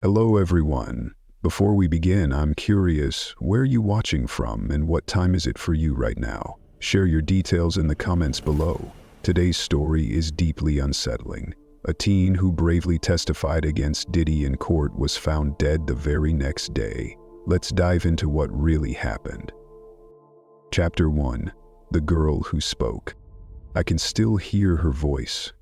Hello everyone. Before we begin, I'm curious, where are you watching from and what time is it for you right now? Share your details in the comments below. Today's story is deeply unsettling. A teen who bravely testified against Diddy in court was found dead the very next day. Let's dive into what really happened. Chapter 1. The Girl Who Spoke. I can still hear her voice.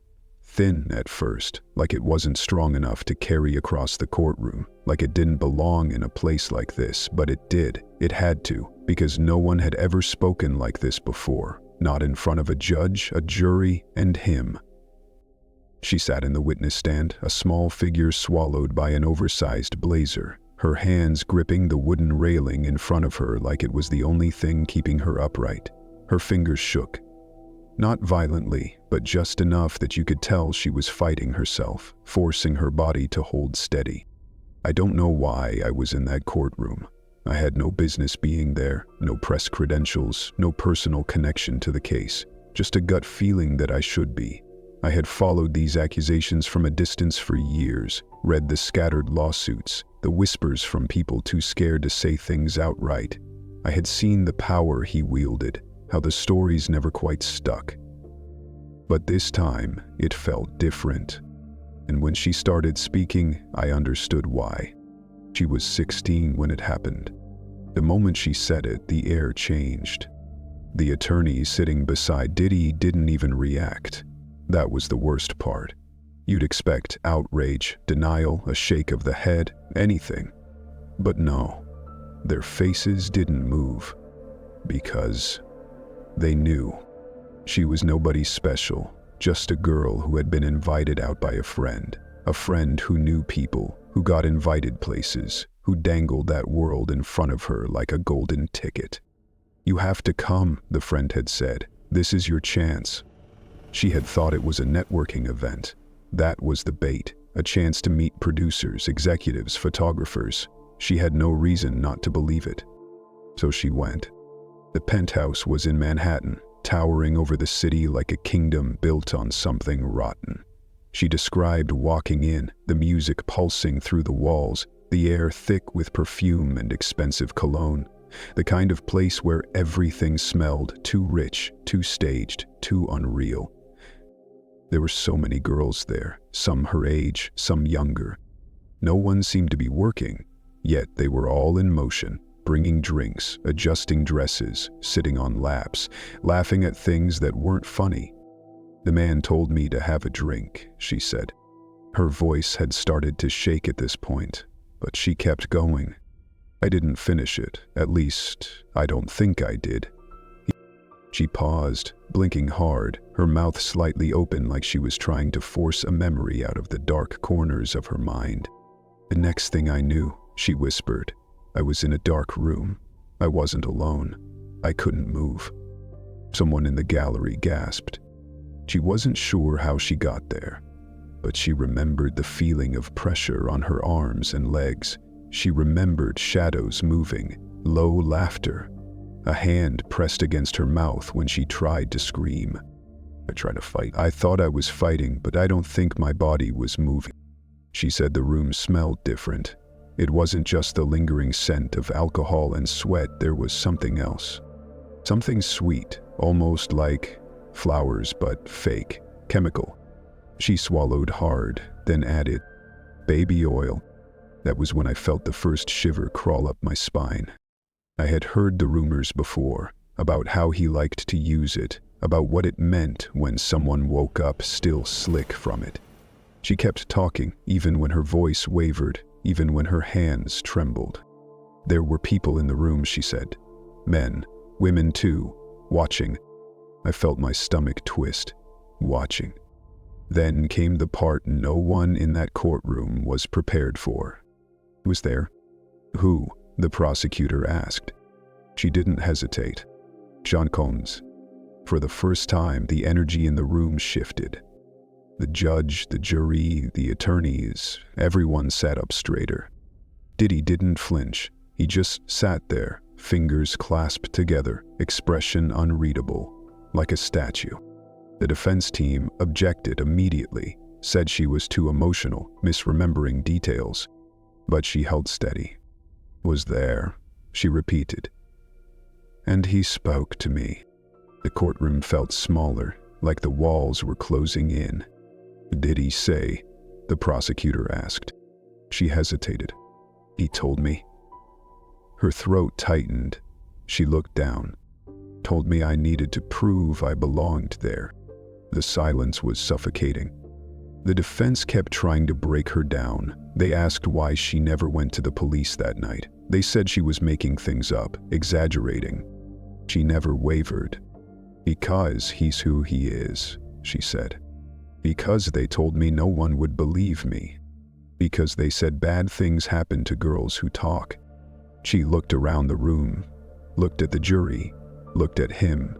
Thin at first, like it wasn't strong enough to carry across the courtroom, like it didn't belong in a place like this, but it did. It had to, because no one had ever spoken like this before, not in front of a judge, a jury, and him. She sat in the witness stand, a small figure swallowed by an oversized blazer, her hands gripping the wooden railing in front of her like it was the only thing keeping her upright. Her fingers shook. Not violently, but just enough that you could tell she was fighting herself, forcing her body to hold steady. I don't know why I was in that courtroom. I had no business being there, no press credentials, no personal connection to the case, just a gut feeling that I should be. I had followed these accusations from a distance for years, read the scattered lawsuits, the whispers from people too scared to say things outright. I had seen the power he wielded, how the stories never quite stuck. But this time, it felt different. And when she started speaking, I understood why. She was 16 when it happened. The moment she said it, the air changed. The attorney sitting beside Diddy didn't even react. That was the worst part. You'd expect outrage, denial, a shake of the head, anything. But no, their faces didn't move. Because they knew. She was nobody special, just a girl who had been invited out by a friend who knew people, who got invited places, who dangled that world in front of her like a golden ticket. "You have to come," the friend had said. "This is your chance." She had thought it was a networking event. That was the bait, a chance to meet producers, executives, photographers. She had no reason not to believe it. So she went. The penthouse was in Manhattan, towering over the city like a kingdom built on something rotten. She described walking in, the music pulsing through the walls, the air thick with perfume and expensive cologne, the kind of place where everything smelled too rich, too staged, too unreal. There were so many girls there, some her age, some younger. No one seemed to be working, yet they were all in motion. Bringing drinks, adjusting dresses, sitting on laps, laughing at things that weren't funny. "The man told me to have a drink," she said. Her voice had started to shake at this point, but she kept going. "I didn't finish it, at least, I don't think I did." She paused, blinking hard, her mouth slightly open like she was trying to force a memory out of the dark corners of her mind. "The next thing I knew," she whispered, "I was in a dark room. I wasn't alone. I couldn't move." Someone in the gallery gasped. She wasn't sure how she got there, but she remembered the feeling of pressure on her arms and legs. She remembered shadows moving, low laughter, a hand pressed against her mouth when she tried to scream. "I tried to fight. I thought I was fighting, but I don't think my body was moving." She said the room smelled different. It wasn't just the lingering scent of alcohol and sweat, there was something else. Something sweet, almost like flowers but fake, chemical. She swallowed hard, then added, "Baby oil." That was when I felt the first shiver crawl up my spine. I had heard the rumors before, about how he liked to use it, about what it meant when someone woke up still slick from it. She kept talking, even when her voice wavered, even when her hands trembled. "There were people in the room," she said. "Men, women too, watching." I felt my stomach twist. Watching. Then came the part no one in that courtroom was prepared for. "Who was there?" "Who?" the prosecutor asked. She didn't hesitate. "John Combs." For the first time, the energy in the room shifted. The judge, the jury, the attorneys, everyone sat up straighter. Diddy didn't flinch. He just sat there, fingers clasped together, expression unreadable, like a statue. The defense team objected immediately, said she was too emotional, misremembering details. But she held steady. Was there, she repeated. And he spoke to me. The courtroom felt smaller, like the walls were closing in. Did he say? The prosecutor asked. She hesitated. He told me. Her throat tightened. She looked down. Told me I needed to prove I belonged there. The silence was suffocating. The defense kept trying to break her down. They asked why she never went to the police that night. They said she was making things up, exaggerating. She never wavered. Because he's who he is, she said. Because they told me no one would believe me. Because they said bad things happen to girls who talk. She looked around the room, looked at the jury, looked at him.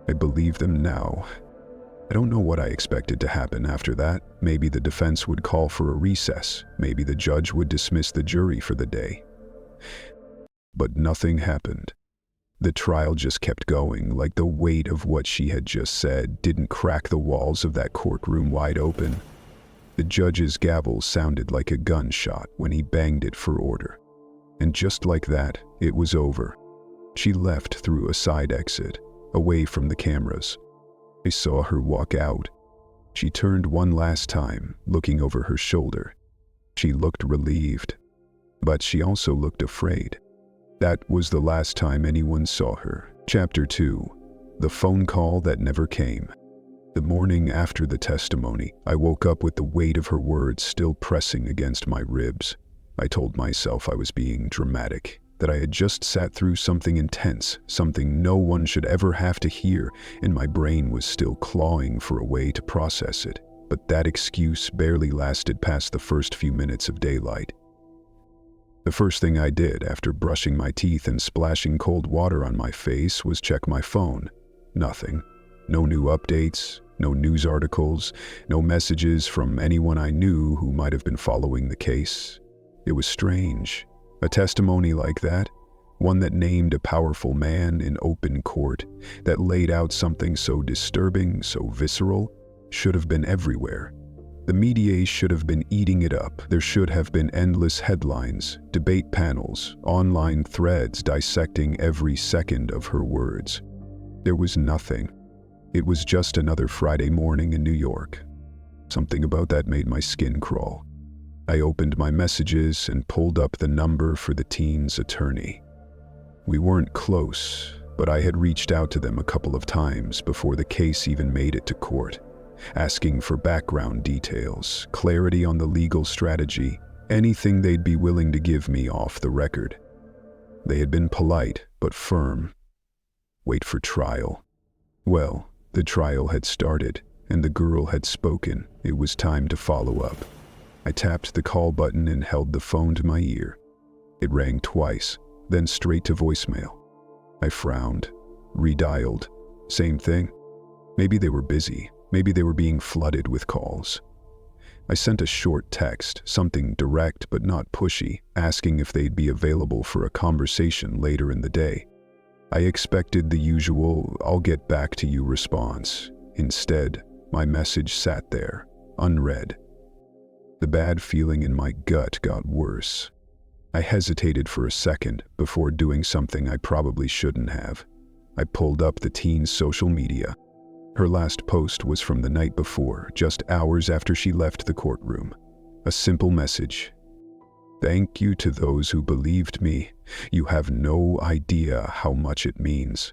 I believe them now. I don't know what I expected to happen after that. Maybe the defense would call for a recess. Maybe the judge would dismiss the jury for the day. But nothing happened. The trial just kept going, like the weight of what she had just said didn't crack the walls of that courtroom wide open. The judge's gavel sounded like a gunshot when he banged it for order. And just like that, it was over. She left through a side exit, away from the cameras. I saw her walk out. She turned one last time, looking over her shoulder. She looked relieved, but she also looked afraid. That was the last time anyone saw her. Chapter 2. The phone call that never came. The morning after the testimony, I woke up with the weight of her words still pressing against my ribs. I told myself I was being dramatic, that I had just sat through something intense, something no one should ever have to hear, and my brain was still clawing for a way to process it. But that excuse barely lasted past the first few minutes of daylight. The first thing I did after brushing my teeth and splashing cold water on my face was check my phone. Nothing. No new updates, no news articles, no messages from anyone I knew who might have been following the case. It was strange. A testimony like that, one that named a powerful man in open court, that laid out something so disturbing, so visceral, should have been everywhere. The media should have been eating it up. There should have been endless headlines, debate panels, online threads dissecting every second of her words. There was nothing. It was just another Friday morning in New York. Something about that made my skin crawl. I opened my messages and pulled up the number for the teen's attorney. We weren't close, but I had reached out to them a couple of times before the case even made it to court, asking for background details, clarity on the legal strategy, anything they'd be willing to give me off the record. They had been polite but firm. Wait for trial. Well, the trial had started, and the girl had spoken. It was time to follow up. I tapped the call button and held the phone to my ear. It rang twice, then straight to voicemail. I frowned, redialed. Same thing. Maybe they were busy. Maybe they were being flooded with calls. I sent a short text, something direct but not pushy, asking if they'd be available for a conversation later in the day. I expected the usual, "I'll get back to you" response. Instead, my message sat there, unread. The bad feeling in my gut got worse. I hesitated for a second before doing something I probably shouldn't have. I pulled up the teen's social media. Her last post was from the night before, just hours after she left the courtroom. A simple message. "Thank you to those who believed me. You have no idea how much it means."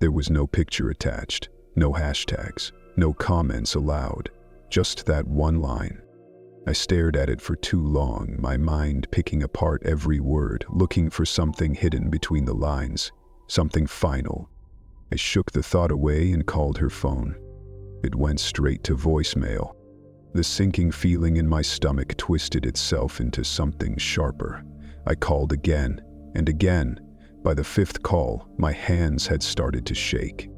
There was no picture attached, no hashtags, no comments allowed, just that one line. I stared at it for too long, my mind picking apart every word, looking for something hidden between the lines, something final. I shook the thought away and called her phone. It went straight to voicemail. The sinking feeling in my stomach twisted itself into something sharper. I called again and again. By the fifth call, my hands had started to shake.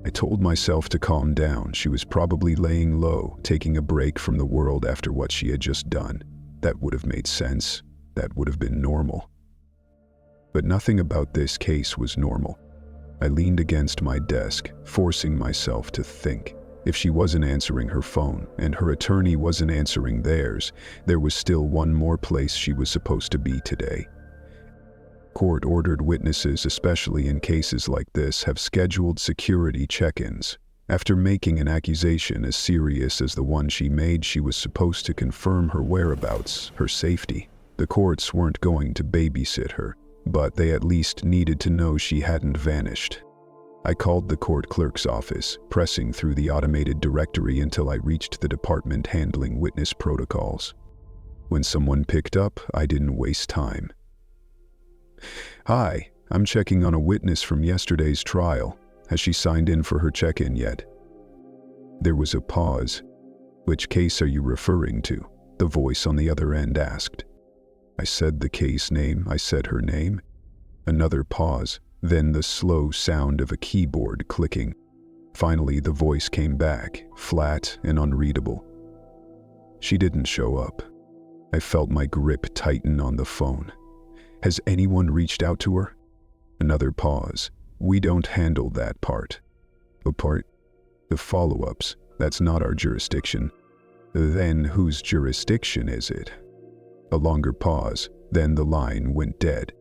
I told myself to calm down. She was probably laying low, taking a break from the world after what she had just done. That would have made sense. That would have been normal. But nothing about this case was normal. I leaned against my desk, forcing myself to think. If she wasn't answering her phone and her attorney wasn't answering theirs, there was still one more place she was supposed to be today. Court-ordered witnesses, especially in cases like this, have scheduled security check-ins. After making an accusation as serious as the one she made, she was supposed to confirm her whereabouts, her safety. The courts weren't going to babysit her, but they at least needed to know she hadn't vanished. I called the court clerk's office, pressing through the automated directory until I reached the department handling witness protocols. When someone picked up, I didn't waste time. "Hi, I'm checking on a witness from yesterday's trial. Has she signed in for her check-in yet?" There was a pause. "Which case are you referring to?" the voice on the other end asked. I said the case name, I said her name. Another pause, then the slow sound of a keyboard clicking. Finally, the voice came back, flat and unreadable. She didn't show up. I felt my grip tighten on the phone. Has anyone reached out to her? Another pause. We don't handle that part. The part? The follow-ups. That's not our jurisdiction. Then whose jurisdiction is it? A longer pause, then the line went dead.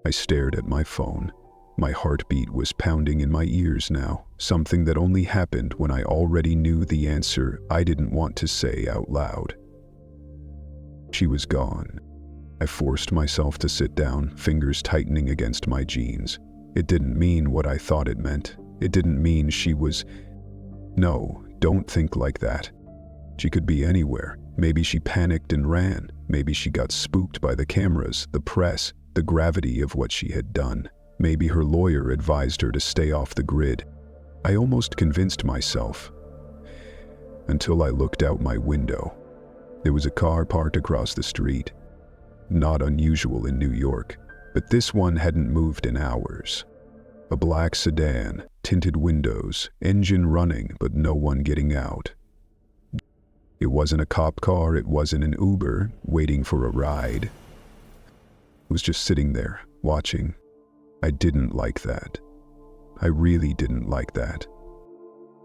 I stared at my phone. My heartbeat was pounding in my ears now, something that only happened when I already knew the answer I didn't want to say out loud. She was gone. I forced myself to sit down, fingers tightening against my jeans. It didn't mean what I thought it meant. It didn't mean she was... No, don't think like that. She could be anywhere. Maybe she panicked and ran. Maybe she got spooked by the cameras, the press, the gravity of what she had done. Maybe her lawyer advised her to stay off the grid. I almost convinced myself. Until I looked out my window. There was a car parked across the street. Not unusual in New York, but this one hadn't moved in hours. A black sedan, tinted windows, engine running, but no one getting out. It wasn't a cop car, it wasn't an Uber, waiting for a ride. It was just sitting there, watching. I didn't like that. I really didn't like that.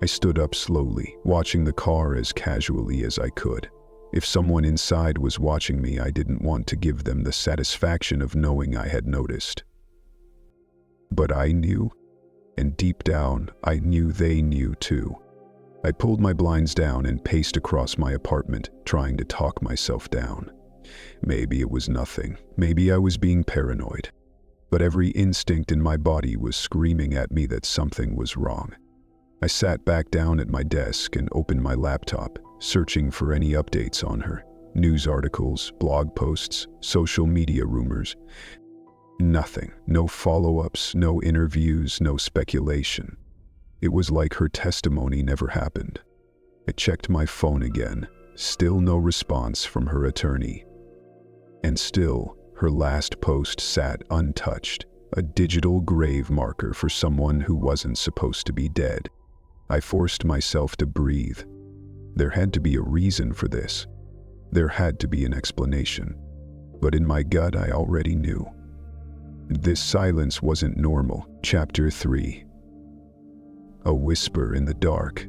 I stood up slowly, watching the car as casually as I could. If someone inside was watching me, I didn't want to give them the satisfaction of knowing I had noticed. But I knew, and deep down, I knew they knew too. I pulled my blinds down and paced across my apartment, trying to talk myself down. Maybe it was nothing. Maybe I was being paranoid. But every instinct in my body was screaming at me that something was wrong. I sat back down at my desk and opened my laptop, searching for any updates on her. News articles, blog posts, social media rumors. Nothing. No follow-ups, no interviews, no speculation. It was like her testimony never happened. I checked my phone again. Still no response from her attorney. And still, her last post sat untouched, a digital grave marker for someone who wasn't supposed to be dead. I forced myself to breathe. There had to be a reason for this. There had to be an explanation. But in my gut, I already knew. This silence wasn't normal. Chapter 3. A whisper in the dark.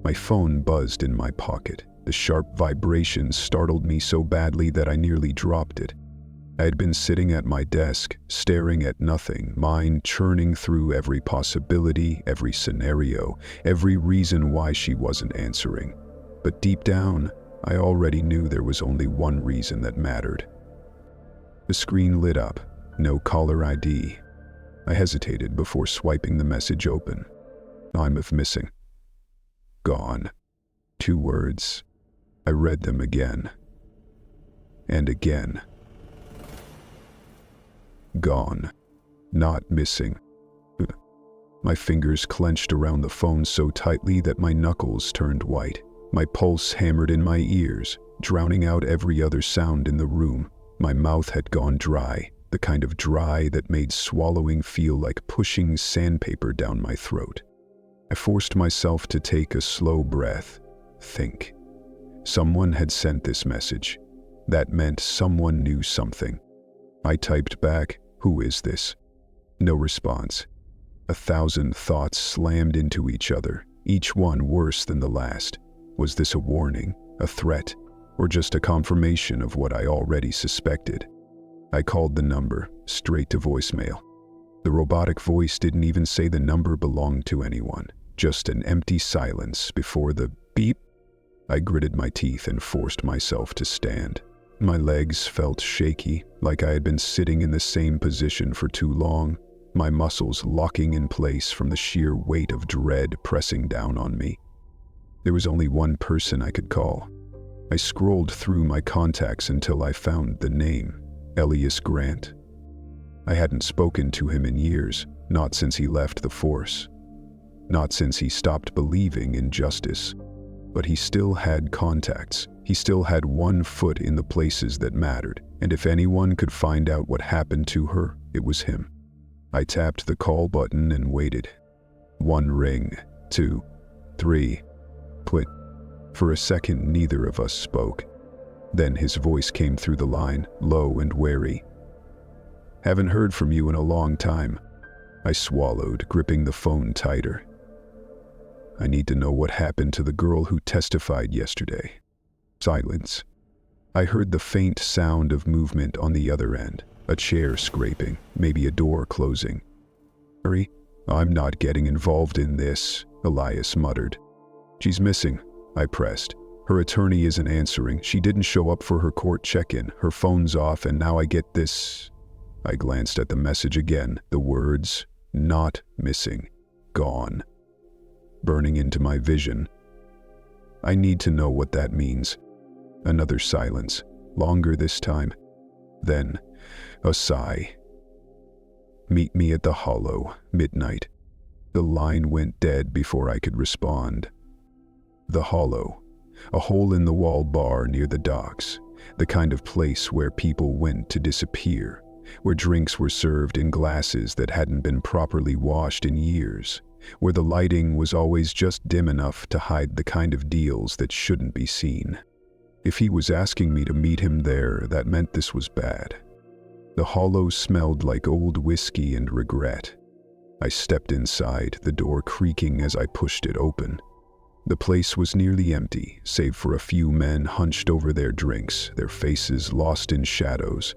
My phone buzzed in my pocket. The sharp vibration startled me so badly that I nearly dropped it. I had been sitting at my desk, staring at nothing, mind churning through every possibility, every scenario, every reason why she wasn't answering. But deep down, I already knew there was only one reason that mattered. The screen lit up. No caller ID. I hesitated before swiping the message open. I'm missing. Gone. 2 words. I read them again. And again. Gone. Not missing. My fingers clenched around the phone so tightly that my knuckles turned white. My pulse hammered in my ears, drowning out every other sound in the room. My mouth had gone dry, the kind of dry that made swallowing feel like pushing sandpaper down my throat. I forced myself to take a slow breath, think. Someone had sent this message. That meant someone knew something. I typed back, "Who is this?" No response. 1,000 thoughts slammed into each other, each one worse than the last. Was this a warning, a threat, or just a confirmation of what I already suspected? I called the number, straight to voicemail. The robotic voice didn't even say the number belonged to anyone, just an empty silence before the beep. I gritted my teeth and forced myself to stand. My legs felt shaky, like I had been sitting in the same position for too long, my muscles locking in place from the sheer weight of dread pressing down on me. There was only one person I could call. I scrolled through my contacts until I found the name, Elias Grant. I hadn't spoken to him in years, not since he left the force, not since he stopped believing in justice. But he still had contacts. He still had one foot in the places that mattered, and if anyone could find out what happened to her, it was him. I tapped the call button and waited. 1 ring, 2, 3, click. For a second, neither of us spoke. Then his voice came through the line, low and wary. "Haven't heard from you in a long time." I swallowed, gripping the phone tighter. "I need to know what happened to the girl who testified yesterday." Silence. I heard the faint sound of movement on the other end, a chair scraping, maybe a door closing. "Hurry, I'm not getting involved in this," Elias muttered. "She's missing," I pressed. "Her attorney isn't answering. She didn't show up for her court check-in. Her phone's off, and now I get this." I glanced at the message again, the words, "not missing, gone," burning into my vision. I need to know what that means. Another silence, longer this time. Then, a sigh. "Meet me at the Hollow, midnight." The line went dead before I could respond. The Hollow, a hole-in-the-wall bar near the docks, the kind of place where people went to disappear, where drinks were served in glasses that hadn't been properly washed in years, where the lighting was always just dim enough to hide the kind of deals that shouldn't be seen. If he was asking me to meet him there, that meant this was bad. The Hollow smelled like old whiskey and regret. I stepped inside, the door creaking as I pushed it open. The place was nearly empty, save for a few men hunched over their drinks, their faces lost in shadows.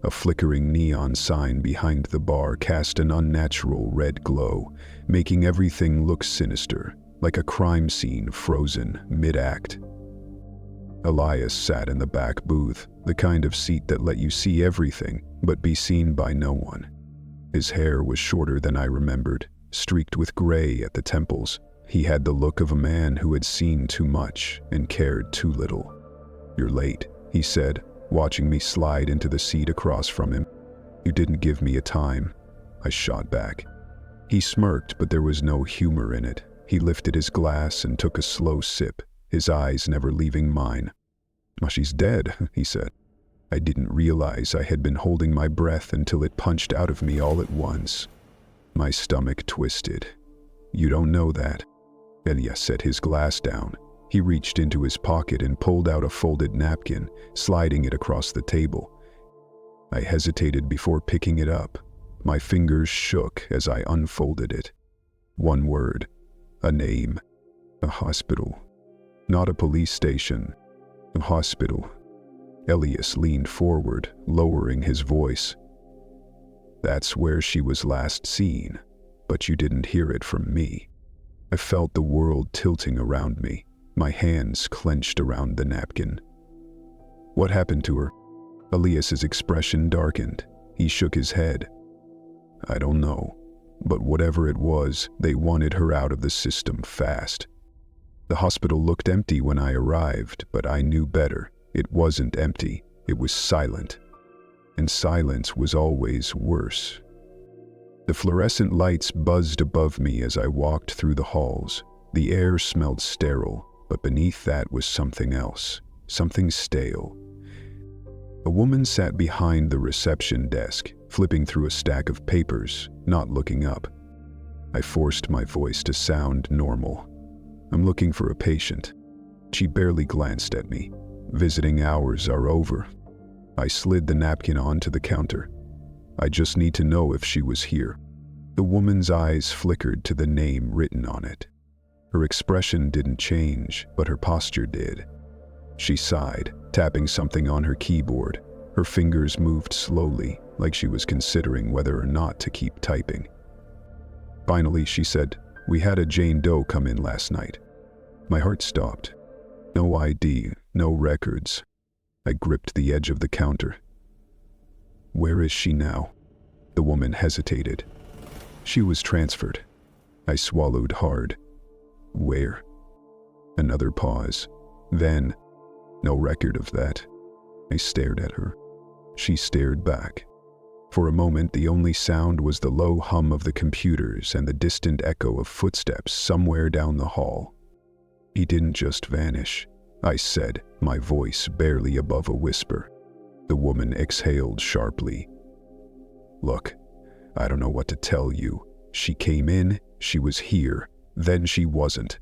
A flickering neon sign behind the bar cast an unnatural red glow, making everything look sinister, like a crime scene frozen mid-act. Elias sat in the back booth, the kind of seat that let you see everything, but be seen by no one. His hair was shorter than I remembered, streaked with gray at the temples. He had the look of a man who had seen too much and cared too little. "You're late," he said, watching me slide into the seat across from him. "You didn't give me a time." I shot back. He smirked, but there was no humor in it. He lifted his glass and took a slow sip, his eyes never leaving mine. "Well, she's dead," he said. I didn't realize I had been holding my breath until it punched out of me all at once. My stomach twisted. "You don't know that." Elias set his glass down. He reached into his pocket and pulled out a folded napkin, sliding it across the table. I hesitated before picking it up. My fingers shook as I unfolded it. One word, a name, a hospital. Not a police station, a hospital. Elias leaned forward, lowering his voice. "That's where she was last seen, but you didn't hear it from me." I felt the world tilting around me, my hands clenched around the napkin. "What happened to her?" Elias's expression darkened. He shook his head. "I don't know, but whatever it was, they wanted her out of the system fast. The hospital looked empty when I arrived, but I knew better. It wasn't empty, it was silent. And silence was always worse." The fluorescent lights buzzed above me as I walked through the halls. The air smelled sterile, but beneath that was something else, something stale. A woman sat behind the reception desk, flipping through a stack of papers, not looking up. I forced my voice to sound normal. "I'm looking for a patient." She barely glanced at me. "Visiting hours are over." I slid the napkin onto the counter. "I just need to know if she was here." The woman's eyes flickered to the name written on it. Her expression didn't change, but her posture did. She sighed, tapping something on her keyboard. Her fingers moved slowly, like she was considering whether or not to keep typing. Finally, she said, "We had a Jane Doe come in last night." My heart stopped. No ID, no records. I gripped the edge of the counter. "Where is she now?" The woman hesitated. "She was transferred." I swallowed hard. "Where?" Another pause. Then, "No record of that." I stared at her. She stared back. For a moment, the only sound was the low hum of the computers and the distant echo of footsteps somewhere down the hall. "He didn't just vanish," I said, my voice barely above a whisper. The woman exhaled sharply. "Look, I don't know what to tell you. She came in, she was here, then she wasn't."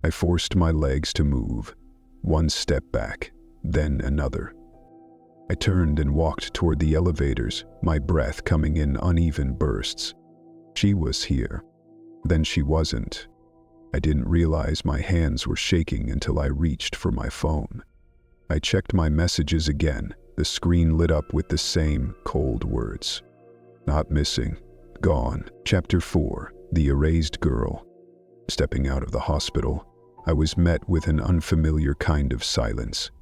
I forced my legs to move. One step back, then another. I turned and walked toward the elevators, my breath coming in uneven bursts. She was here. Then she wasn't. I didn't realize my hands were shaking until I reached for my phone. I checked my messages again. The screen lit up with the same cold words. "Not missing. Gone." Chapter 4. The Erased Girl. Stepping out of the hospital, I was met with an unfamiliar kind of silence.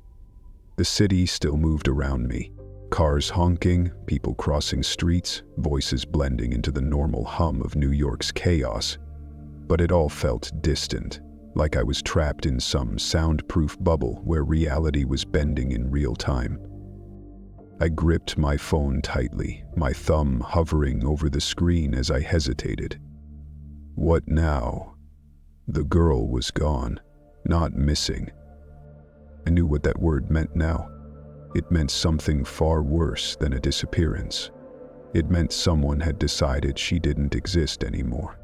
The city still moved around me. Cars honking, people crossing streets, voices blending into the normal hum of New York's chaos. But it all felt distant, like I was trapped in some soundproof bubble where reality was bending in real time. I gripped my phone tightly, my thumb hovering over the screen as I hesitated. What now? The girl was gone, not missing. I knew what that word meant now. It meant something far worse than a disappearance. It meant someone had decided she didn't exist anymore.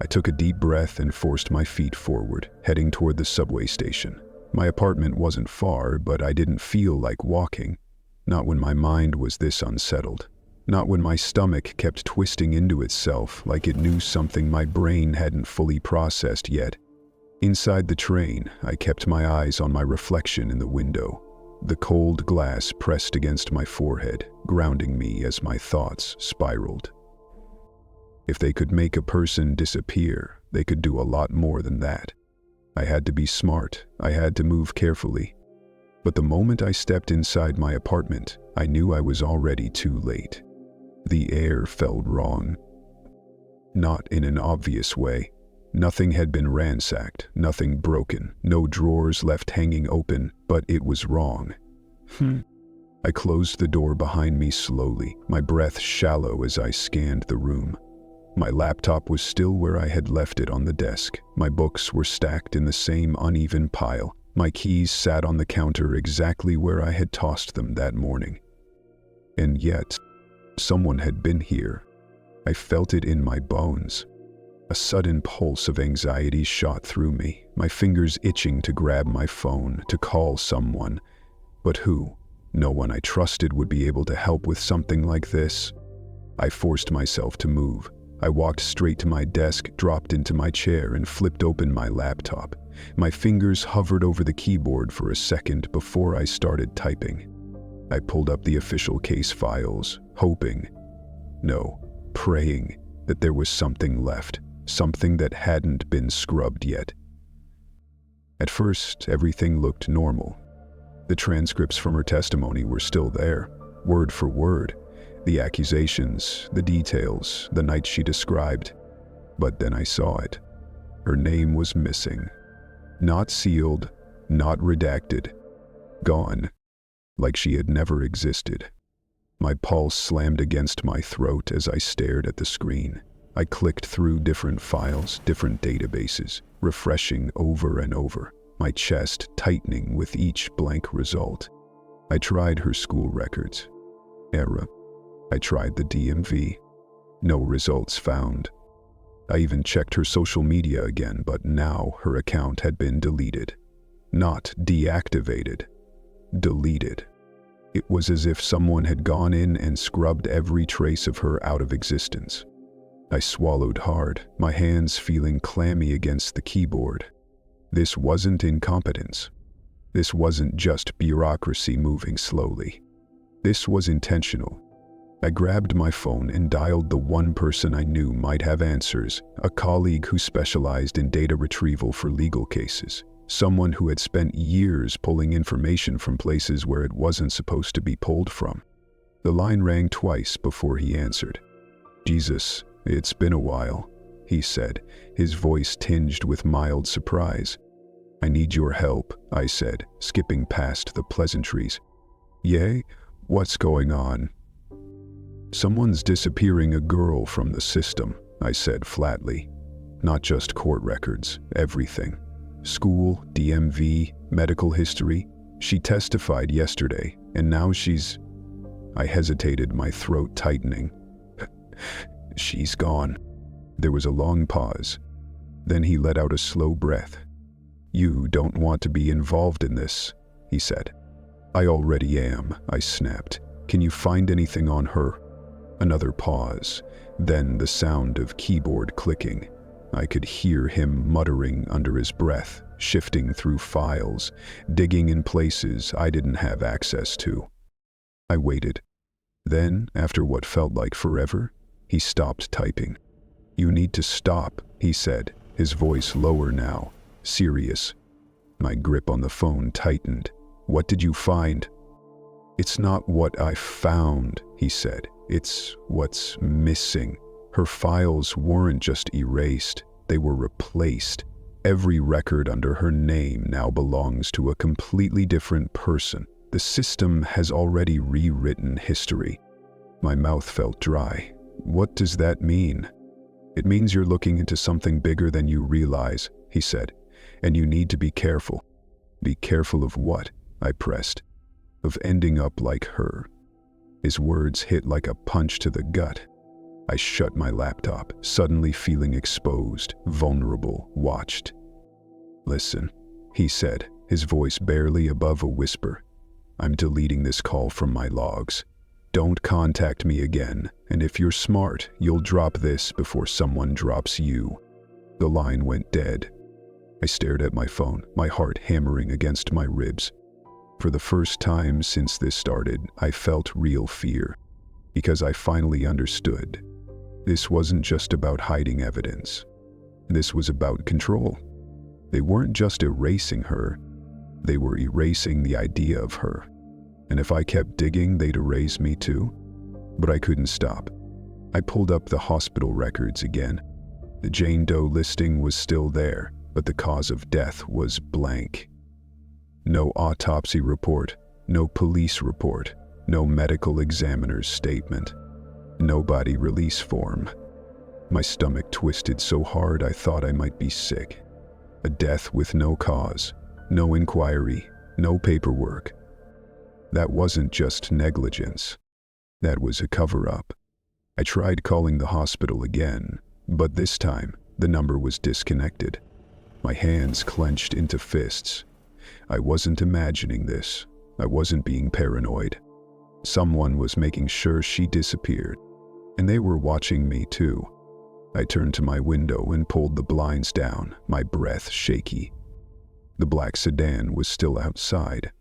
I took a deep breath and forced my feet forward, heading toward the subway station. My apartment wasn't far, but I didn't feel like walking. Not when my mind was this unsettled. Not when my stomach kept twisting into itself like it knew something my brain hadn't fully processed yet. Inside the train, I kept my eyes on my reflection in the window. The cold glass pressed against my forehead, grounding me as my thoughts spiraled. If they could make a person disappear, they could do a lot more than that. I had to be smart. I had to move carefully. But the moment I stepped inside my apartment, I knew I was already too late. The air felt wrong. Not in an obvious way. Nothing had been ransacked, nothing broken, no drawers left hanging open, but it was wrong. I closed the door behind me slowly, my breath shallow as I scanned the room. My laptop was still where I had left it on the desk. My books were stacked in the same uneven pile. My keys sat on the counter exactly where I had tossed them that morning. And yet, someone had been here. I felt it in my bones. A sudden pulse of anxiety shot through me, my fingers itching to grab my phone, to call someone. But who? No one I trusted would be able to help with something like this. I forced myself to move. I walked straight to my desk, dropped into my chair, and flipped open my laptop. My fingers hovered over the keyboard for a second before I started typing. I pulled up the official case files, hoping, no, praying, that there was something left. Something that hadn't been scrubbed yet. At first, everything looked normal. The transcripts from her testimony were still there, word for word. The accusations, the details, the night she described. But then I saw it. Her name was missing. Not sealed, not redacted. Gone. Like she had never existed. My pulse slammed against my throat as I stared at the screen. I clicked through different files, different databases, refreshing over and over, my chest tightening with each blank result. I tried her school records. Error. I tried the DMV. No results found. I even checked her social media again, but now her account had been deleted. Not deactivated. Deleted. It was as if someone had gone in and scrubbed every trace of her out of existence. I swallowed hard, my hands feeling clammy against the keyboard. This wasn't incompetence. This wasn't just bureaucracy moving slowly. This was intentional. I grabbed my phone and dialed the one person I knew might have answers, a colleague who specialized in data retrieval for legal cases, someone who had spent years pulling information from places where it wasn't supposed to be pulled from. The line rang twice before he answered. "Jesus, it's been a while," he said, his voice tinged with mild surprise. "I need your help," I said, skipping past the pleasantries. "Yay? What's going on?" "Someone's disappearing a girl from the system," I said flatly. "Not just court records, everything. School, DMV, medical history. She testified yesterday, and now she's—" I hesitated, my throat tightening. "She's gone." There was a long pause. Then he let out a slow breath. "You don't want to be involved in this," he said. "I already am," I snapped. "Can you find anything on her?" Another pause, then the sound of keyboard clicking. I could hear him muttering under his breath, shifting through files, digging in places I didn't have access to. I waited. Then, after what felt like forever, he stopped typing. "You need to stop," he said, his voice lower now, serious. My grip on the phone tightened. "What did you find?" "It's not what I found," he said. "It's what's missing." Her files weren't just erased, they were replaced. Every record under her name now belongs to a completely different person. The system has already rewritten history. My mouth felt dry. "What does that mean?" "It means you're looking into something bigger than you realize," he said, "and you need to be careful." "Be careful of what?" I pressed. "Of ending up like her." His words hit like a punch to the gut. I shut my laptop, suddenly feeling exposed, vulnerable, watched. "Listen," he said, his voice barely above a whisper. "I'm deleting this call from my logs. Don't contact me again, and if you're smart, you'll drop this before someone drops you." The line went dead. I stared at my phone, my heart hammering against my ribs. For the first time since this started, I felt real fear, because I finally understood. This wasn't just about hiding evidence. This was about control. They weren't just erasing her, they were erasing the idea of her. And if I kept digging, they'd erase me too. But I couldn't stop. I pulled up the hospital records again. The Jane Doe listing was still there, but the cause of death was blank. No autopsy report, no police report, no medical examiner's statement, no body release form. My stomach twisted so hard I thought I might be sick. A death with no cause, no inquiry, no paperwork. That wasn't just negligence. That was a cover-up. I tried calling the hospital again, but this time the number was disconnected. My hands clenched into fists. I wasn't imagining this. I wasn't being paranoid. Someone was making sure she disappeared, and they were watching me too. I turned to my window and pulled the blinds down, my breath shaky. The black sedan was still outside.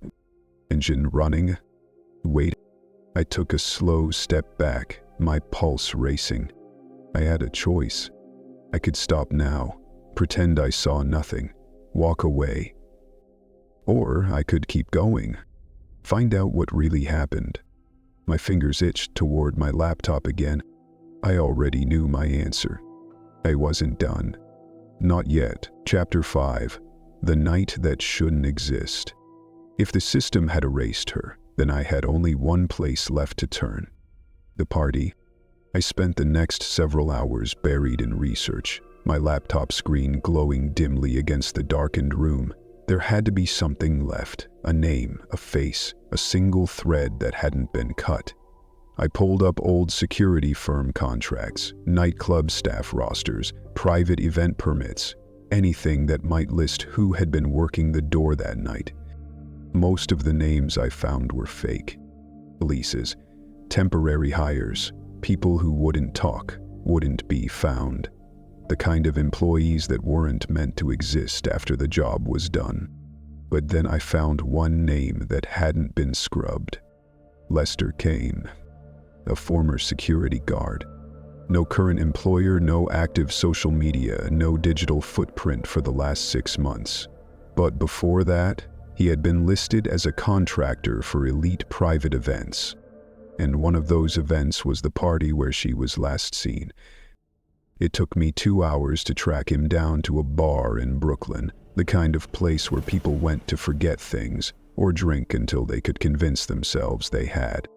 Engine running. Wait. I took a slow step back, my pulse racing. I had a choice. I could stop now, pretend I saw nothing, walk away. Or I could keep going, find out what really happened. My fingers itched toward my laptop again. I already knew my answer. I wasn't done. Not yet. Chapter 5. The Night That Shouldn't Exist. If the system had erased her, then I had only one place left to turn. The party. I spent the next several hours buried in research, my laptop screen glowing dimly against the darkened room. There had to be something left, a name, a face, a single thread that hadn't been cut. I pulled up old security firm contracts, nightclub staff rosters, private event permits, anything that might list who had been working the door that night. Most of the names I found were fake. Leases, temporary hires, people who wouldn't talk, wouldn't be found. The kind of employees that weren't meant to exist after the job was done. But then I found one name that hadn't been scrubbed. Lester Kane, a former security guard. No current employer, no active social media, no digital footprint for the last 6 months. But before that, he had been listed as a contractor for elite private events. And one of those events was the party where she was last seen. It took me 2 hours to track him down to a bar in Brooklyn, the kind of place where people went to forget things or drink until they could convince themselves they had.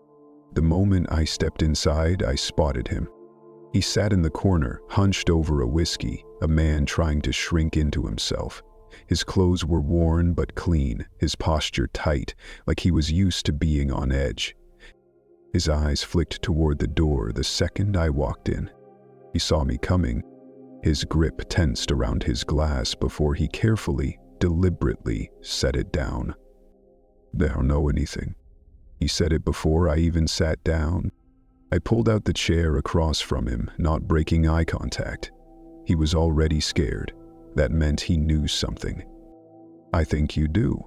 The moment I stepped inside, I spotted him. He sat in the corner, hunched over a whiskey, a man trying to shrink into himself. His clothes were worn but clean, his posture tight, like he was used to being on edge. His eyes flicked toward the door the second I walked in. He saw me coming. His grip tensed around his glass before he carefully, deliberately set it down. "I don't know anything." He said it before I even sat down. I pulled out the chair across from him, not breaking eye contact. He was already scared. That meant he knew something. "I think you do."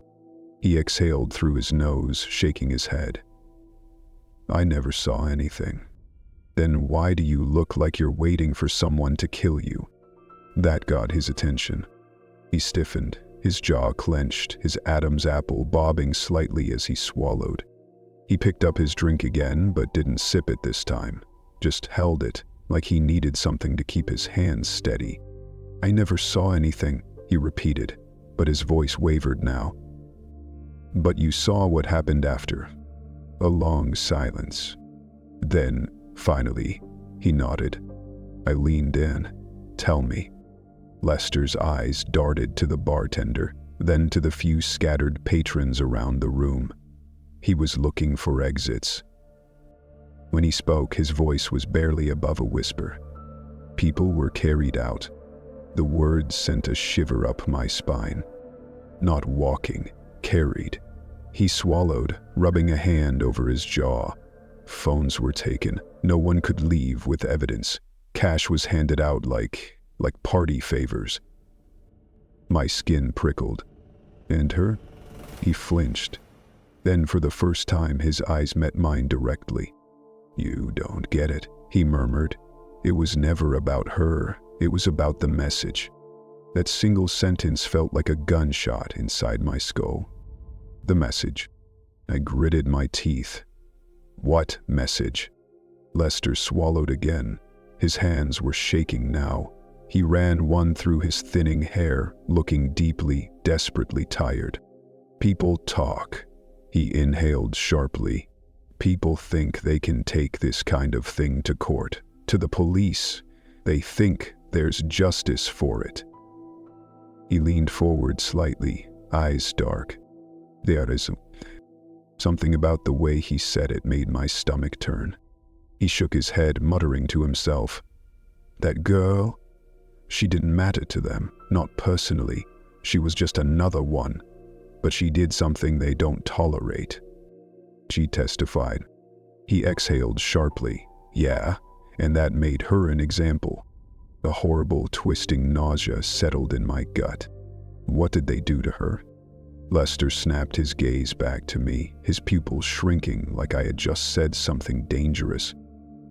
He exhaled through his nose, shaking his head. "I never saw anything." "Then why do you look like you're waiting for someone to kill you?" That got his attention. He stiffened, his jaw clenched, his Adam's apple bobbing slightly as he swallowed. He picked up his drink again, but didn't sip it this time, just held it, like he needed something to keep his hands steady. "I never saw anything," he repeated, but his voice wavered now. "But you saw what happened after." A long silence. Then, finally, he nodded. I leaned in. "Tell me." Lester's eyes darted to the bartender, then to the few scattered patrons around the room. He was looking for exits. When he spoke, his voice was barely above a whisper. People were carried out. The words sent a shiver up my spine. Not walking, carried. He swallowed, rubbing a hand over his jaw. Phones were taken. No one could leave with evidence. Cash was handed out like party favors. My skin prickled. "And her?" He flinched. Then for the first time his eyes met mine directly. "You don't get it," he murmured. "It was never about her. It was about the message." That single sentence felt like a gunshot inside my skull. The message. I gritted my teeth. What message? Lester swallowed again. His hands were shaking now. He ran one through his thinning hair, looking deeply, desperately tired. "People talk." He inhaled sharply. "People think they can take this kind of thing to court, to the police. They think there's justice for it." He leaned forward slightly, eyes dark. There is something about the way he said it made my stomach turn. He shook his head, muttering to himself. "That girl? She didn't matter to them, not personally. She was just another one. But she did something they don't tolerate." She testified. He exhaled sharply. "Yeah, and that made her an example." A horrible, twisting nausea settled in my gut. What did they do to her? Lester snapped his gaze back to me, his pupils shrinking like I had just said something dangerous.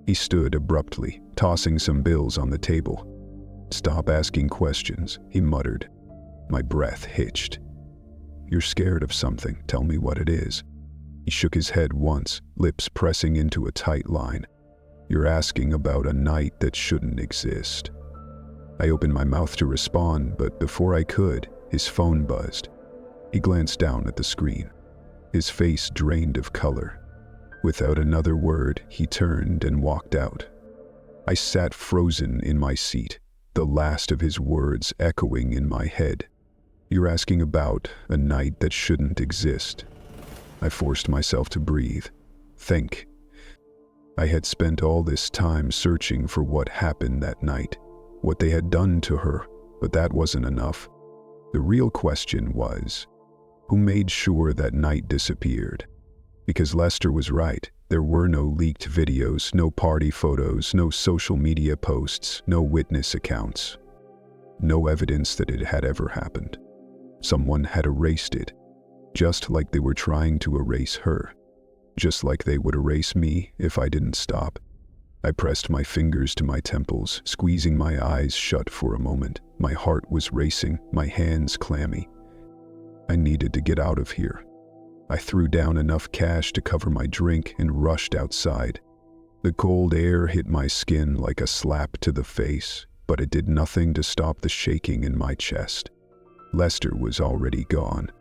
He stood abruptly, tossing some bills on the table. "Stop asking questions," he muttered. My breath hitched. "You're scared of something. Tell me what it is." He shook his head once, lips pressing into a tight line. "You're asking about a night that shouldn't exist." I opened my mouth to respond, but before I could, his phone buzzed. He glanced down at the screen. His face drained of color. Without another word, he turned and walked out. I sat frozen in my seat, the last of his words echoing in my head. "You're asking about a night that shouldn't exist." I forced myself to breathe, think. I had spent all this time searching for what happened that night, what they had done to her, but that wasn't enough. The real question was, who made sure that night disappeared? Because Lester was right, There were no leaked videos, no party photos, no social media posts, no witness accounts. No evidence that it had ever happened. Someone had erased it, just like they were trying to erase her, just like they would erase me if I didn't stop. I pressed my fingers to my temples, squeezing my eyes shut for a moment. My heart was racing, my hands clammy. I needed to get out of here. I threw down enough cash to cover my drink and rushed outside. The cold air hit my skin like a slap to the face, but it did nothing to stop the shaking in my chest. Lester was already gone.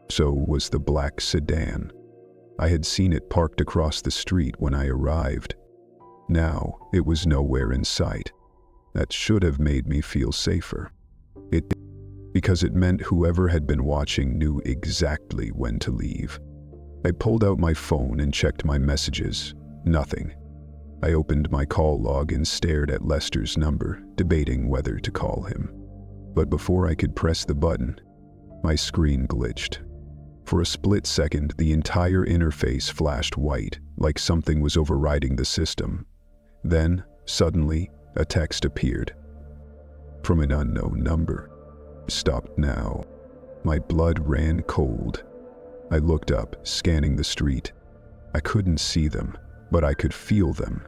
So was the black sedan. I had seen it parked across the street when I arrived. Now, it was nowhere in sight. That should have made me feel safer. Because it meant whoever had been watching knew exactly when to leave. I pulled out my phone and checked my messages. Nothing. I opened my call log and stared at Lester's number, debating whether to call him. But before I could press the button, my screen glitched. For a split second, the entire interface flashed white, like something was overriding the system. Then, suddenly, a text appeared. From an unknown number. Stop now. My blood ran cold. I looked up, scanning the street. I couldn't see them, but I could feel them.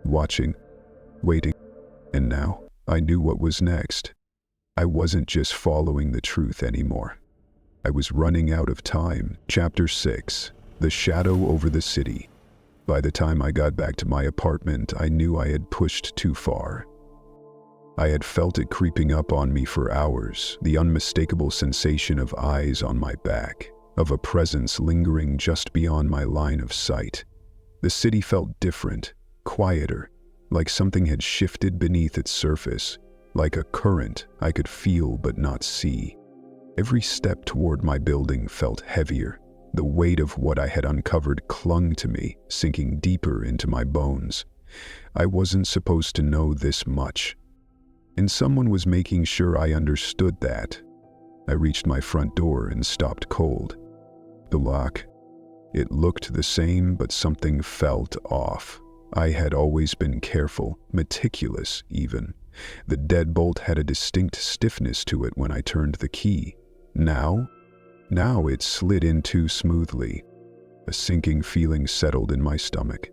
Watching, waiting, and now I knew what was next. I wasn't just following the truth anymore. I was running out of time. Chapter 6. The Shadow Over the City. By the time I got back to my apartment, I knew I had pushed too far. I had felt it creeping up on me for hours, the unmistakable sensation of eyes on my back, of a presence lingering just beyond my line of sight. The city felt different, quieter, like something had shifted beneath its surface, like a current I could feel but not see. Every step toward my building felt heavier. The weight of what I had uncovered clung to me, sinking deeper into my bones. I wasn't supposed to know this much. And someone was making sure I understood that. I reached my front door and stopped cold. The lock. It looked the same, but something felt off. I had always been careful, meticulous even. The deadbolt had a distinct stiffness to it when I turned the key. Now it slid in too smoothly. A sinking feeling settled in my stomach.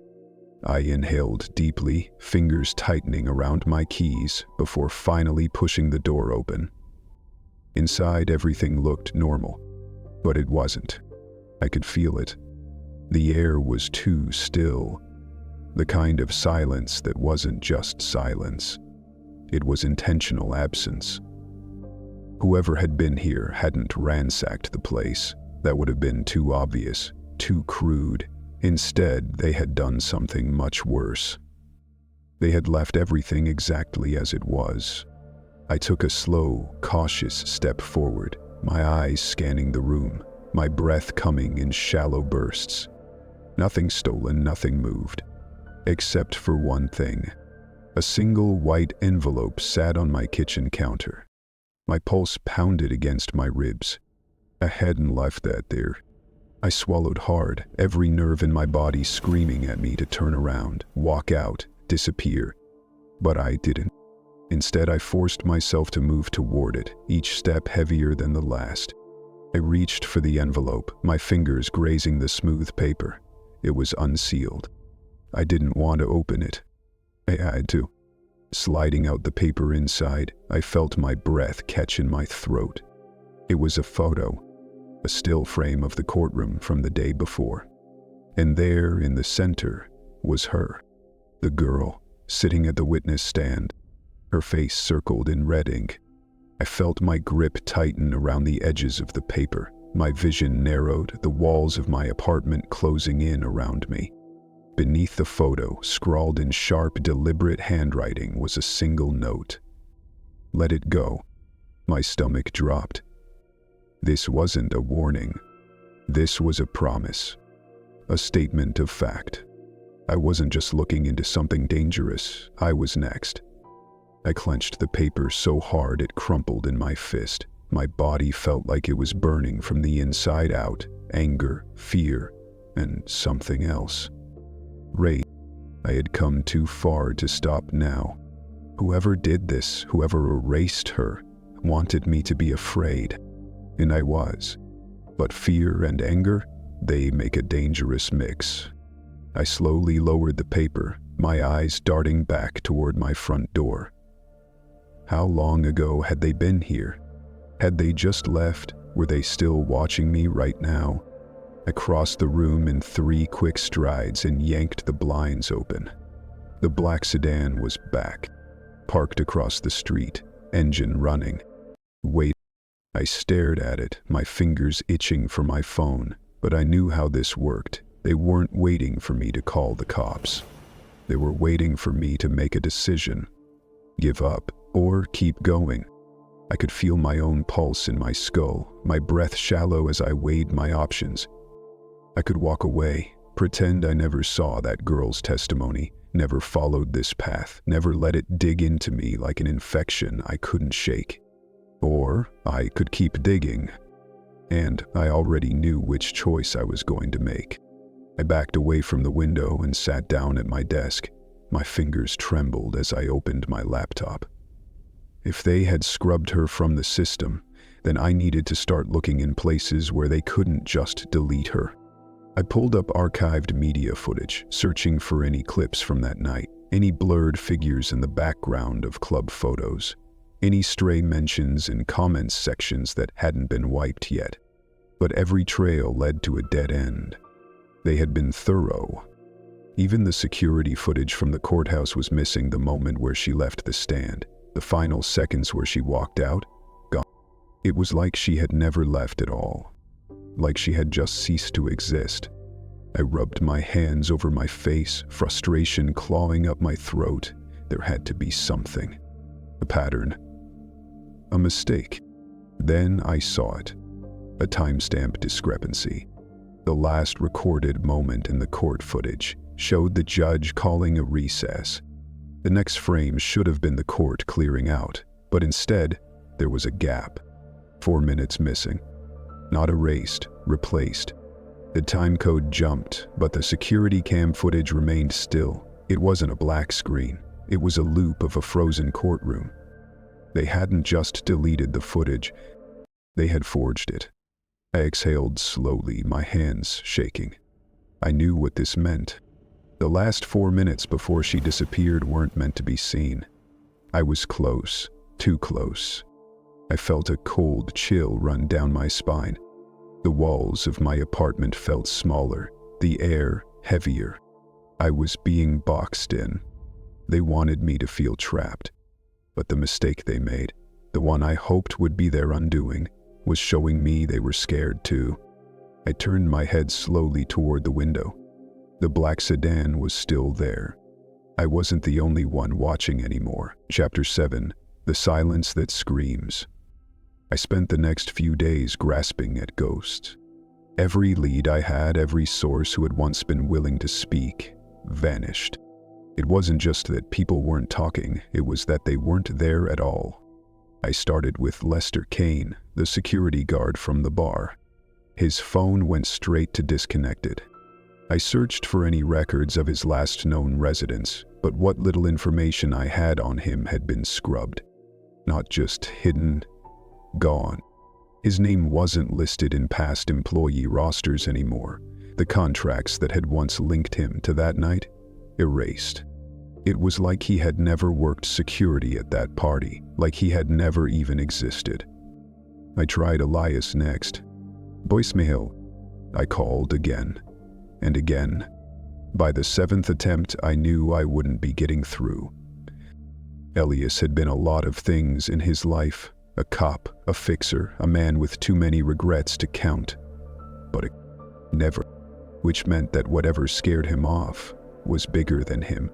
I inhaled deeply, fingers tightening around my keys before finally pushing the door open. Inside, everything looked normal, but it wasn't. I could feel it. The air was too still. The kind of silence that wasn't just silence. It was intentional absence. Whoever had been here hadn't ransacked the place. That would have been too obvious, too crude. Instead, they had done something much worse. They had left everything exactly as it was. I took a slow, cautious step forward, my eyes scanning the room, my breath coming in shallow bursts. Nothing stolen, nothing moved. Except for one thing. A single white envelope sat on my kitchen counter. My pulse pounded against my ribs. I hadn't left that there. I swallowed hard, every nerve in my body screaming at me to turn around, walk out, disappear. But I didn't. Instead, I forced myself to move toward it, each step heavier than the last. I reached for the envelope, my fingers grazing the smooth paper. It was unsealed. I didn't want to open it. I had to. Sliding out the paper inside, I felt my breath catch in my throat. It was a photo, a still frame of the courtroom from the day before. And there, in the center, was her, the girl, sitting at the witness stand, her face circled in red ink. I felt my grip tighten around the edges of the paper. My vision narrowed, the walls of my apartment closing in around me. Beneath the photo, scrawled in sharp, deliberate handwriting, was a single note. Let it go. My stomach dropped. This wasn't a warning. This was a promise. A statement of fact. I wasn't just looking into something dangerous. I was next. I clenched the paper so hard it crumpled in my fist. My body felt like it was burning from the inside out. Anger, fear, and something else. Ray, I had come too far to stop now. Whoever did this, whoever erased her, wanted me to be afraid. And I was. But fear and anger, they make a dangerous mix. I slowly lowered the paper, my eyes darting back toward my front door. How long ago had they been here? Had they just left? Were they still watching me right now? I crossed the room in 3 quick strides and yanked the blinds open. The black sedan was back, parked across the street, engine running. Wait. I stared at it, my fingers itching for my phone, but I knew how this worked. They weren't waiting for me to call the cops. They were waiting for me to make a decision. Give up or keep going. I could feel my own pulse in my skull, my breath shallow as I weighed my options. I could walk away, pretend I never saw that girl's testimony, never followed this path, never let it dig into me like an infection I couldn't shake. Or I could keep digging, and I already knew which choice I was going to make. I backed away from the window and sat down at my desk. My fingers trembled as I opened my laptop. If they had scrubbed her from the system, then I needed to start looking in places where they couldn't just delete her. I pulled up archived media footage, searching for any clips from that night, any blurred figures in the background of club photos, any stray mentions in comments sections that hadn't been wiped yet. But every trail led to a dead end. They had been thorough. Even the security footage from the courthouse was missing the moment where she left the stand, the final seconds where she walked out, gone. It was like she had never left at all, like she had just ceased to exist. I rubbed my hands over my face, frustration clawing up my throat. There had to be something. A pattern. A mistake. Then I saw it. A timestamp discrepancy. The last recorded moment in the court footage showed the judge calling a recess. The next frame should have been the court clearing out, but instead, there was a gap. 4 minutes missing. Not erased, replaced. The time code jumped, but the security cam footage remained still. It wasn't a black screen. It was a loop of a frozen courtroom. They hadn't just deleted the footage. They had forged it. I exhaled slowly, my hands shaking. I knew what this meant. The last 4 minutes before she disappeared weren't meant to be seen. I was close, too close. I felt a cold chill run down my spine. The walls of my apartment felt smaller, the air heavier. I was being boxed in. They wanted me to feel trapped. But the mistake they made, the one I hoped would be their undoing, was showing me they were scared too. I turned my head slowly toward the window. The black sedan was still there. I wasn't the only one watching anymore. Chapter 7, The Silence That Screams. I spent the next few days grasping at ghosts. Every lead I had, every source who had once been willing to speak, vanished. It wasn't just that people weren't talking, it was that they weren't there at all. I started with Lester Kane, the security guard from the bar. His phone went straight to disconnected. I searched for any records of his last known residence, but what little information I had on him had been scrubbed. Not just hidden, gone. His name wasn't listed in past employee rosters anymore. The contracts that had once linked him to that night, erased. It was like he had never worked security at that party, like he had never even existed. I tried Elias next. Voicemail. I called again and again. By the 7th attempt, I knew I wouldn't be getting through. Elias had been a lot of things in his life. A cop, a fixer, a man with too many regrets to count. But never, which meant that whatever scared him off was bigger than him.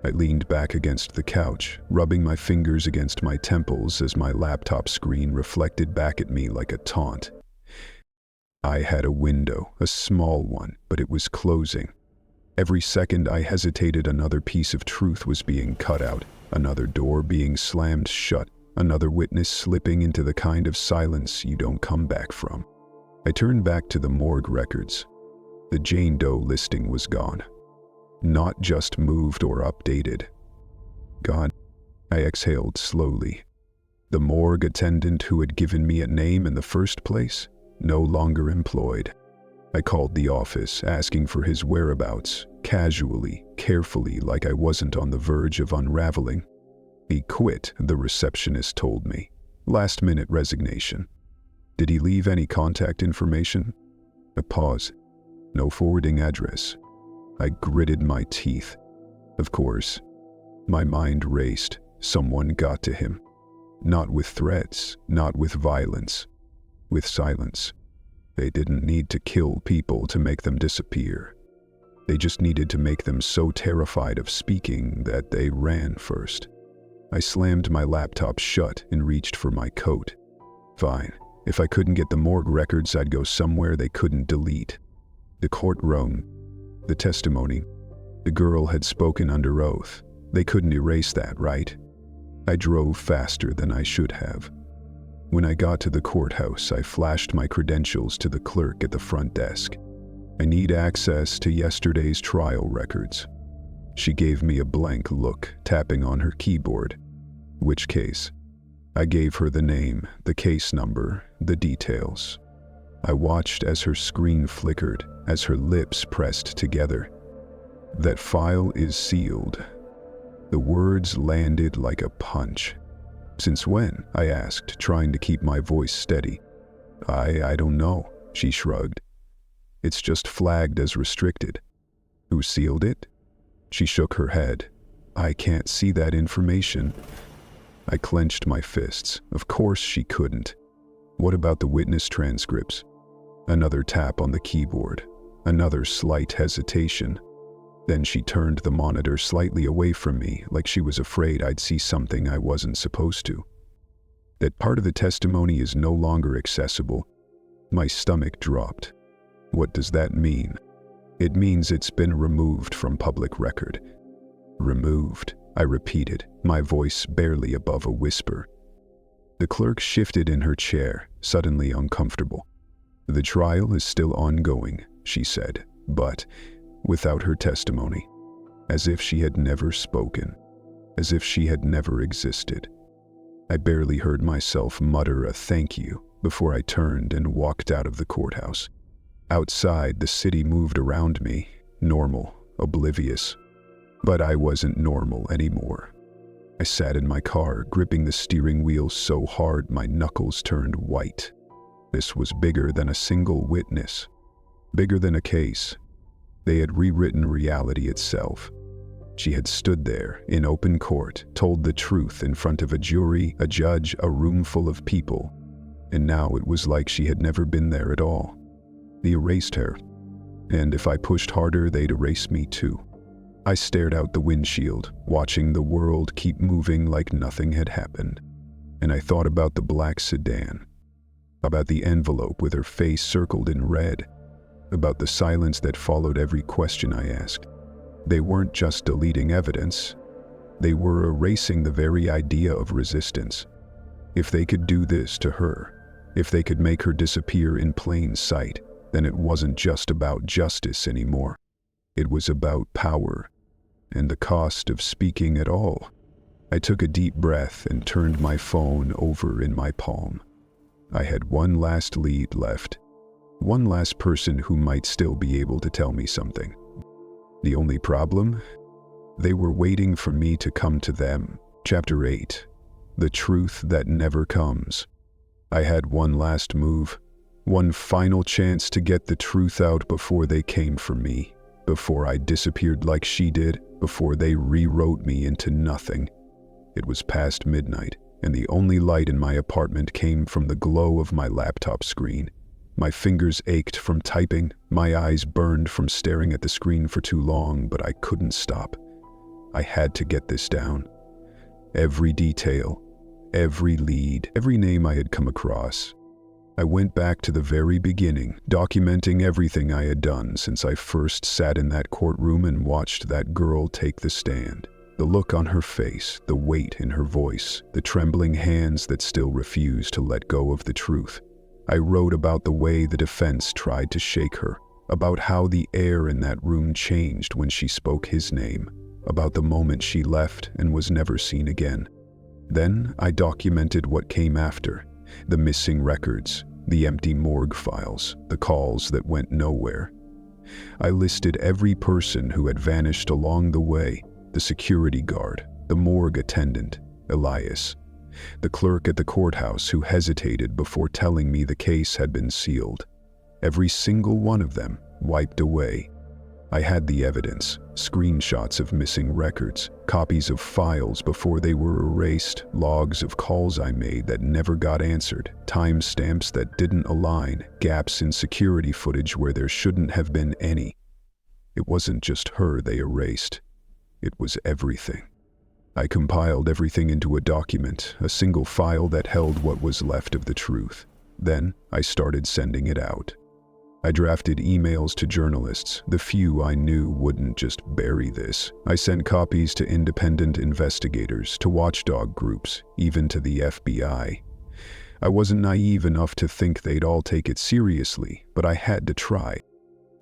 I leaned back against the couch, rubbing my fingers against my temples as my laptop screen reflected back at me like a taunt. I had a window, a small one, but it was closing. Every second I hesitated, another piece of truth was being cut out, another door being slammed shut, another witness slipping into the kind of silence you don't come back from. I turned back to the morgue records. The Jane Doe listing was gone. not just moved or updated. God, I exhaled slowly. The morgue attendant who had given me a name in the first place, no longer employed. I called the office, asking for his whereabouts, casually, carefully, like I wasn't on the verge of unraveling. He quit, the receptionist told me. Last-minute resignation. Did he leave any contact information? A pause. No forwarding address. I gritted my teeth. Of course. My mind raced. Someone got to him. Not with threats, not with violence. With silence. They didn't need to kill people to make them disappear. They just needed to make them so terrified of speaking that they ran first. I slammed my laptop shut and reached for my coat. Fine. If I couldn't get the morgue records, I'd go somewhere they couldn't delete. The courtroom. The testimony. The girl had spoken under oath. They couldn't erase that, right? I drove faster than I should have. When I got to the courthouse, I flashed my credentials to the clerk at the front desk. I need access to yesterday's trial records. She gave me a blank look, tapping on her keyboard. Which case? I gave her the name, the case number, the details. I watched as her screen flickered, as her lips pressed together. That file is sealed. The words landed like a punch. Since when? I asked, trying to keep my voice steady. I don't know, she shrugged. It's just flagged as restricted. Who sealed it? She shook her head. I can't see that information. I clenched my fists. Of course she couldn't. What about the witness transcripts? Another tap on the keyboard. Another slight hesitation. Then she turned the monitor slightly away from me, like she was afraid I'd see something I wasn't supposed to. That part of the testimony is no longer accessible. My stomach dropped. What does that mean? It means it's been removed from public record. Removed, I repeated, my voice barely above a whisper. The clerk shifted in her chair, suddenly uncomfortable. The trial is still ongoing, she said, but without her testimony, as if she had never spoken, as if she had never existed. I barely heard myself mutter a thank you before I turned and walked out of the courthouse. Outside, the city moved around me, normal, oblivious. But I wasn't normal anymore. I sat in my car, gripping the steering wheel so hard my knuckles turned white. This was bigger than a single witness, bigger than a case. They had rewritten reality itself. She had stood there, in open court, told the truth in front of a jury, a judge, a room full of people. And now it was like she had never been there at all. They erased her. And if I pushed harder, they'd erase me too. I stared out the windshield, watching the world keep moving like nothing had happened. And I thought about the black sedan, about the envelope with her face circled in red, about the silence that followed every question I asked. They weren't just deleting evidence. They were erasing the very idea of resistance. If they could do this to her, if they could make her disappear in plain sight, then it wasn't just about justice anymore. It was about power, and the cost of speaking at all. I took a deep breath and turned my phone over in my palm. I had one last lead left. One last person who might still be able to tell me something. The only problem? They were waiting for me to come to them. Chapter 8. The truth that never comes. I had one last move. One final chance to get the truth out before they came for me. Before I disappeared like she did. Before they rewrote me into nothing. It was past midnight, and the only light in my apartment came from the glow of my laptop screen. My fingers ached from typing, my eyes burned from staring at the screen for too long, but I couldn't stop. I had to get this down. Every detail, every lead, every name I had come across. I went back to the very beginning, documenting everything I had done since I first sat in that courtroom and watched that girl take the stand. The look on her face, the weight in her voice, the trembling hands that still refused to let go of the truth. I wrote about the way the defense tried to shake her, about how the air in that room changed when she spoke his name, about the moment she left and was never seen again. Then I documented what came after, the missing records, the empty morgue files, the calls that went nowhere. I listed every person who had vanished along the way, the security guard, the morgue attendant, Elias, the clerk at the courthouse who hesitated before telling me the case had been sealed. Every single one of them wiped away. I had the evidence, screenshots of missing records, copies of files before they were erased, logs of calls I made that never got answered, timestamps that didn't align, gaps in security footage where there shouldn't have been any. It wasn't just her they erased. It was everything. I compiled everything into a document, a single file that held what was left of the truth. Then I started sending it out. I drafted emails to journalists, the few I knew wouldn't just bury this. I sent copies to independent investigators, to watchdog groups, even to the FBI. I wasn't naive enough to think they'd all take it seriously, but I had to try.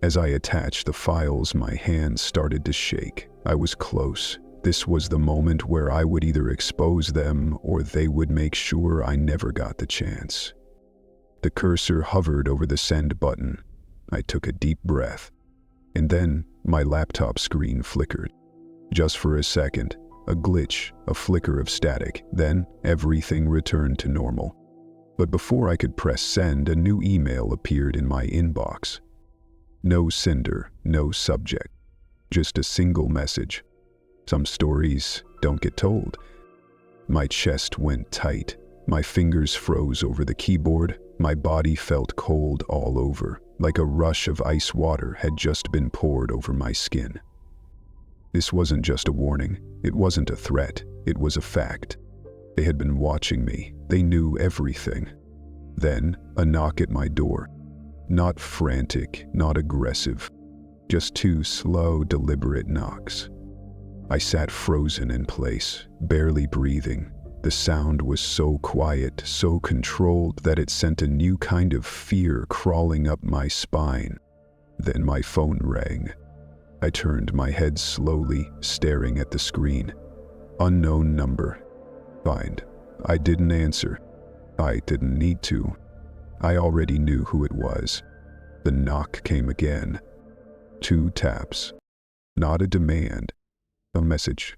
As I attached the files, my hands started to shake. I was close. This was the moment where I would either expose them or they would make sure I never got the chance. The cursor hovered over the send button. I took a deep breath. And then my laptop screen flickered. Just for a second, a glitch, a flicker of static. Then everything returned to normal. But before I could press send, a new email appeared in my inbox. No sender, no subject. Just a single message. Some stories don't get told. My chest went tight. My fingers froze over the keyboard. My body felt cold all over, like a rush of ice water had just been poured over my skin. This wasn't just a warning. It wasn't a threat. It was a fact. They had been watching me. They knew everything. Then, a knock at my door. Not frantic, not aggressive. Just two slow, deliberate knocks. I sat frozen in place, barely breathing. The sound was so quiet, so controlled that it sent a new kind of fear crawling up my spine. Then my phone rang. I turned my head slowly, staring at the screen. Unknown number. Find. I didn't answer. I didn't need to. I already knew who it was. The knock came again. 2 taps. Not a demand. A message.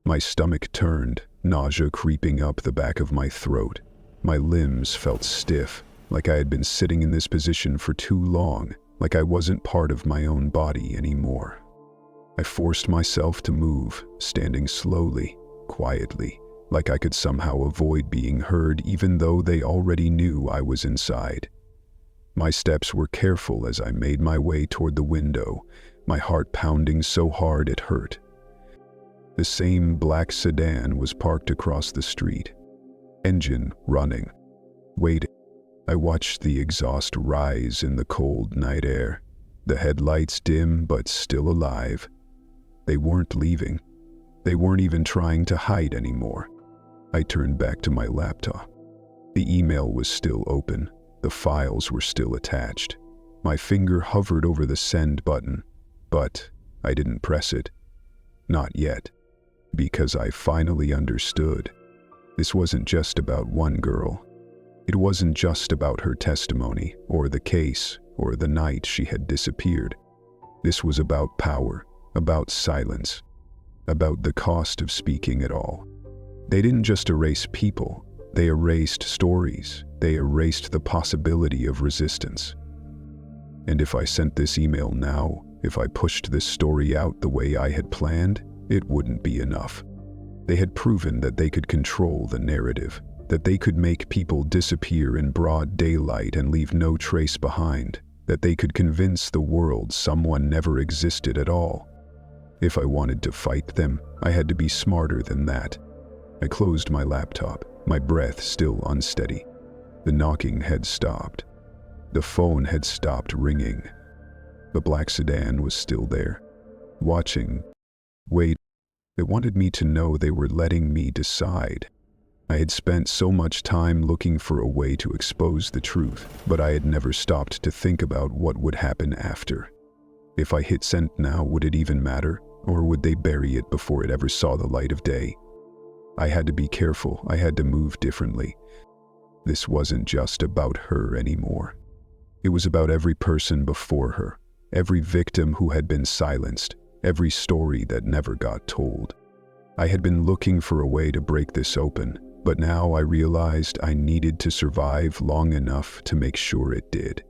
My stomach turned, nausea creeping up the back of my throat. My limbs felt stiff, like I had been sitting in this position for too long, like I wasn't part of my own body anymore. I forced myself to move, standing slowly, quietly, like I could somehow avoid being heard even though they already knew I was inside. My steps were careful as I made my way toward the window, my heart pounding so hard it hurt. The same black sedan was parked across the street, engine running, waiting. I watched the exhaust rise in the cold night air, the headlights dim but still alive. They weren't leaving. They weren't even trying to hide anymore. I turned back to my laptop. The email was still open. The files were still attached. My finger hovered over the send button, but I didn't press it. Not yet. Because I finally understood. This wasn't just about one girl. It wasn't just about her testimony, or the case, or the night she had disappeared. This was about power, about silence, about the cost of speaking at all. They didn't just erase people, they erased stories, they erased the possibility of resistance. And if I sent this email now, if I pushed this story out the way I had planned, it wouldn't be enough. They had proven that they could control the narrative, that they could make people disappear in broad daylight and leave no trace behind, that they could convince the world someone never existed at all. If I wanted to fight them, I had to be smarter than that. I closed my laptop, my breath still unsteady. The knocking had stopped. The phone had stopped ringing. The black sedan was still there, watching. Wait, they wanted me to know they were letting me decide. I had spent so much time looking for a way to expose the truth, but I had never stopped to think about what would happen after. If I hit send now, would it even matter? Or would they bury it before it ever saw the light of day? I had to be careful. I had to move differently. This wasn't just about her anymore. It was about every person before her, every victim who had been silenced, every story that never got told. I had been looking for a way to break this open, but now I realized I needed to survive long enough to make sure it did.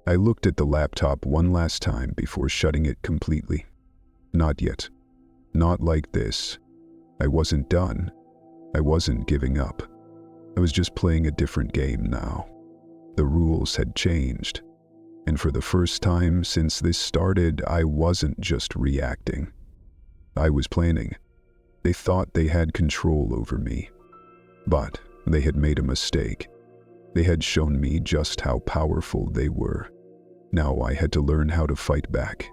I looked at the laptop one last time before shutting it completely. Not yet. Not like this. I wasn't done. I wasn't giving up. I was just playing a different game now. The rules had changed. And for the first time since this started, I wasn't just reacting. I was planning. They thought they had control over me. But they had made a mistake. They had shown me just how powerful they were. Now I had to learn how to fight back,